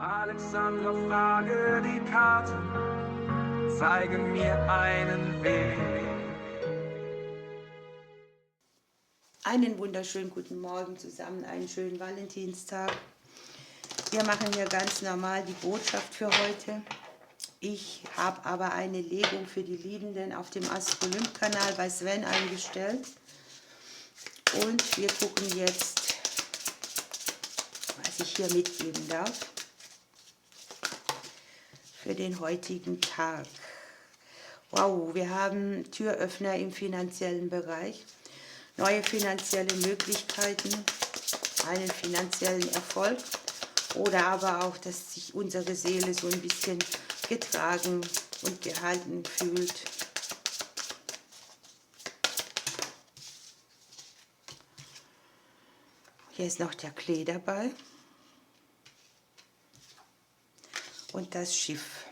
Alexandra, frage die Karte, zeige mir einen Weg. Einen wunderschönen guten Morgen zusammen, einen schönen Valentinstag. Wir machen hier ganz normal die Botschaft für heute. Ich habe aber eine Legung für die Liebenden auf dem Astrolymp-Kanal bei Sven eingestellt. Und wir gucken jetzt, was ich hier mitgeben darf für den heutigen Tag. Wow, wir haben Türöffner im finanziellen Bereich, neue finanzielle Möglichkeiten, einen finanziellen Erfolg oder aber auch, dass sich unsere Seele so ein bisschen getragen und gehalten fühlt. Hier ist noch der Klee dabei und das Schiff.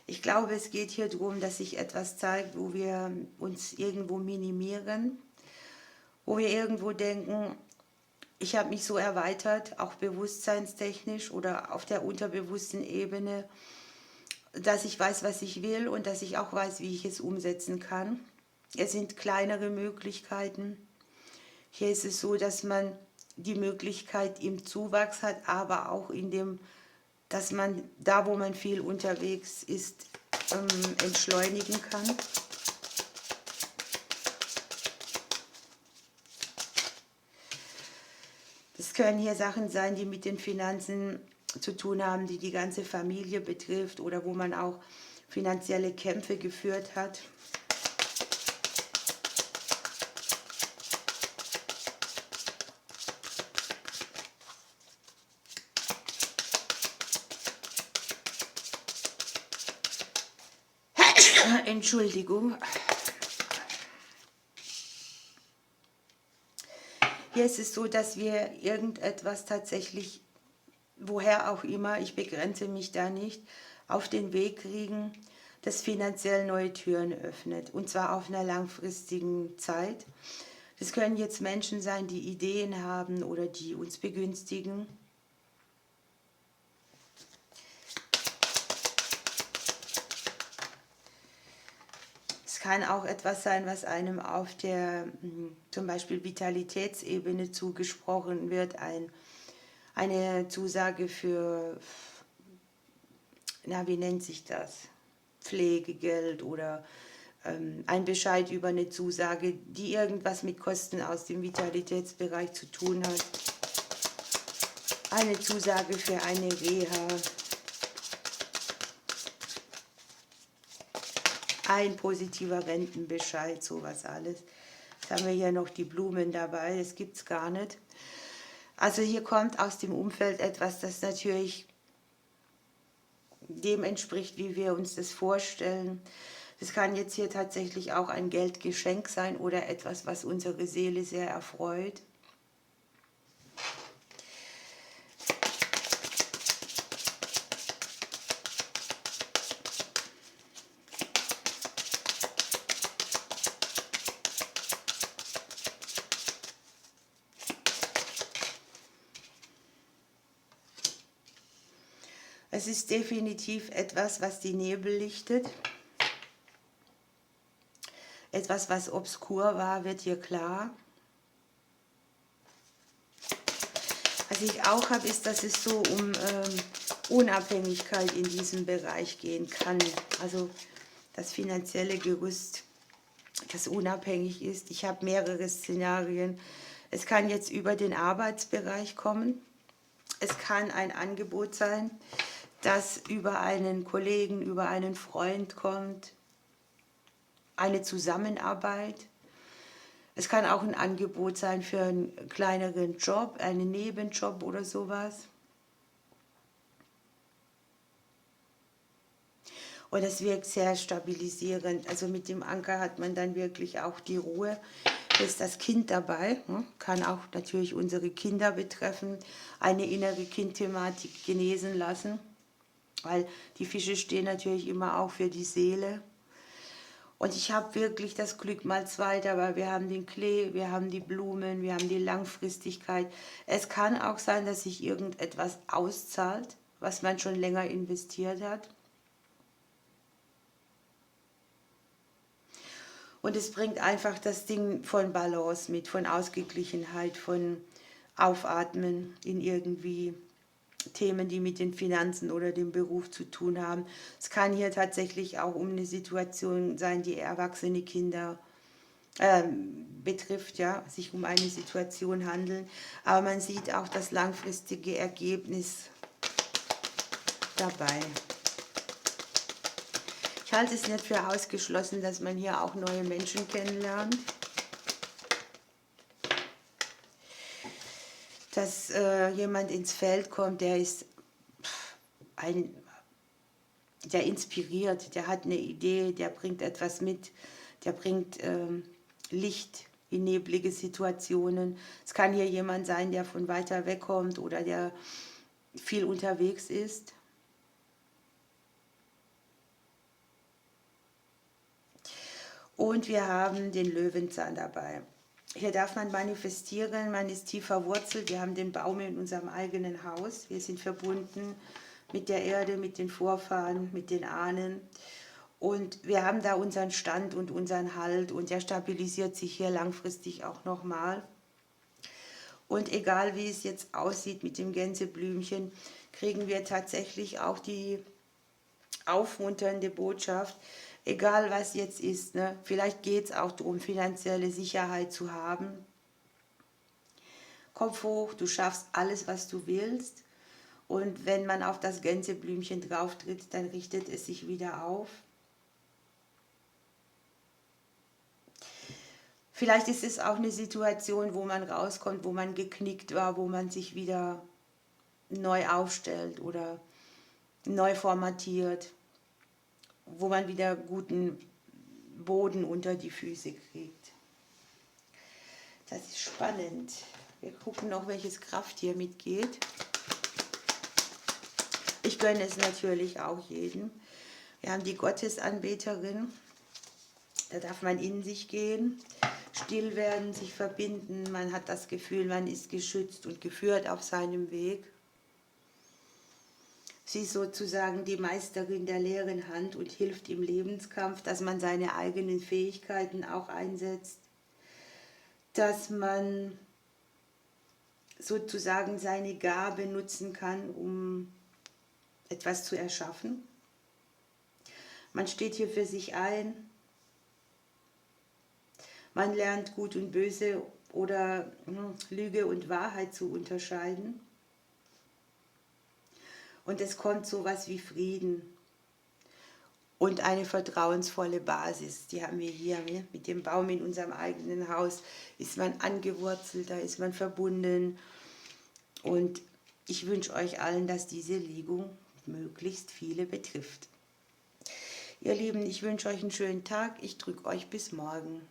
Ich glaube, es geht hier darum, dass sich etwas zeigt, wo wir uns irgendwo minimieren, wo wir irgendwo denken, ich habe mich so erweitert, auch bewusstseinstechnisch oder auf der unterbewussten Ebene, dass ich weiß, was ich will und dass ich auch weiß, wie ich es umsetzen kann. Es sind kleinere Möglichkeiten. Hier ist es so, dass man die Möglichkeit im Zuwachs hat, aber auch in dem, dass man da, wo man viel unterwegs ist, entschleunigen kann. Das können hier Sachen sein, die mit den Finanzen zu tun haben, die die ganze Familie betrifft oder wo man auch finanzielle Kämpfe geführt hat. Entschuldigung. Hier ist es so, dass wir irgendetwas tatsächlich, woher auch immer, ich begrenze mich da nicht, auf den Weg kriegen, das finanziell neue Türen öffnet. Und zwar auf einer langfristigen Zeit. Das können jetzt Menschen sein, die Ideen haben oder die uns begünstigen. Es kann auch etwas sein, was einem auf der zum Beispiel Vitalitätsebene zugesprochen wird, eine Zusage für, na, wie nennt sich das? Pflegegeld oder ein Bescheid über eine Zusage, die irgendwas mit Kosten aus dem Vitalitätsbereich zu tun hat. Eine Zusage für eine Reha. Ein positiver Rentenbescheid, sowas alles. Jetzt haben wir hier noch die Blumen dabei, das gibt es gar nicht. Also hier kommt aus dem Umfeld etwas, das natürlich dem entspricht, wie wir uns das vorstellen. Das kann jetzt hier tatsächlich auch ein Geldgeschenk sein oder etwas, was unsere Seele sehr erfreut. Es ist definitiv etwas, was die Nebel lichtet. Etwas, was obskur war, wird hier klar. Was ich auch habe, ist, dass es so um Unabhängigkeit in diesem Bereich gehen kann. Also das finanzielle Gerüst, das unabhängig ist. Ich habe mehrere Szenarien. Es kann jetzt über den Arbeitsbereich kommen. Es kann ein Angebot sein, das über einen Kollegen, über einen Freund kommt, eine Zusammenarbeit. Es kann auch ein Angebot sein für einen kleineren Job, einen Nebenjob oder sowas. Und es wirkt sehr stabilisierend. Also mit dem Anker hat man dann wirklich auch die Ruhe. Hier ist das Kind dabei, kann auch natürlich unsere Kinder betreffen, eine innere Kindthematik genesen lassen. Weil die Fische stehen natürlich immer auch für die Seele. Und ich habe wirklich das Glück mal zwei dabei. Wir haben den Klee, wir haben die Blumen, wir haben die Langfristigkeit. Es kann auch sein, dass sich irgendetwas auszahlt, was man schon länger investiert hat. Und es bringt einfach das Ding von Balance mit, von Ausgeglichenheit, von Aufatmen in irgendwie Themen, die mit den Finanzen oder dem Beruf zu tun haben. Es kann hier tatsächlich auch um eine Situation sein, die erwachsene Kinder betrifft, ja, sich um eine Situation handeln. Aber man sieht auch das langfristige Ergebnis dabei. Ich halte es nicht für ausgeschlossen, dass man hier auch neue Menschen kennenlernt. Dass jemand ins Feld kommt, der ist der inspiriert, der hat eine Idee, der bringt etwas mit, der bringt Licht in neblige Situationen. Es kann hier jemand sein, der von weiter weg kommt oder der viel unterwegs ist. Und wir haben den Löwenzahn dabei. Hier darf man manifestieren, man ist tief verwurzelt. Wir haben den Baum in unserem eigenen Haus. Wir sind verbunden mit der Erde, mit den Vorfahren, mit den Ahnen. Und wir haben da unseren Stand und unseren Halt und der stabilisiert sich hier langfristig auch nochmal. Und egal wie es jetzt aussieht mit dem Gänseblümchen, kriegen wir tatsächlich auch die aufmunternde Botschaft, egal was jetzt ist, ne? Vielleicht geht es auch darum, finanzielle Sicherheit zu haben. Kopf hoch, du schaffst alles, was du willst. Und wenn man auf das Gänseblümchen drauf tritt, dann richtet es sich wieder auf. Vielleicht ist es auch eine Situation, wo man rauskommt, wo man geknickt war, wo man sich wieder neu aufstellt oder neu formatiert, wo man wieder guten Boden unter die Füße kriegt. Das ist spannend. Wir gucken noch, welches Krafttier mitgeht. Ich gönne es natürlich auch jedem. Wir haben die Gottesanbeterin. Da darf man in sich gehen, still werden, sich verbinden. Man hat das Gefühl, man ist geschützt und geführt auf seinem Weg. Sie ist sozusagen die Meisterin der leeren Hand und hilft im Lebenskampf, dass man seine eigenen Fähigkeiten auch einsetzt, dass man sozusagen seine Gabe nutzen kann, um etwas zu erschaffen. Man steht hier für sich ein. Man lernt Gut und Böse oder Lüge und Wahrheit zu unterscheiden. Und es kommt sowas wie Frieden und eine vertrauensvolle Basis. Die haben wir hier mit dem Baum in unserem eigenen Haus. Ist man angewurzelt, da ist man verbunden. Und ich wünsche euch allen, dass diese Legung möglichst viele betrifft. Ihr Lieben, ich wünsche euch einen schönen Tag. Ich drücke euch bis morgen.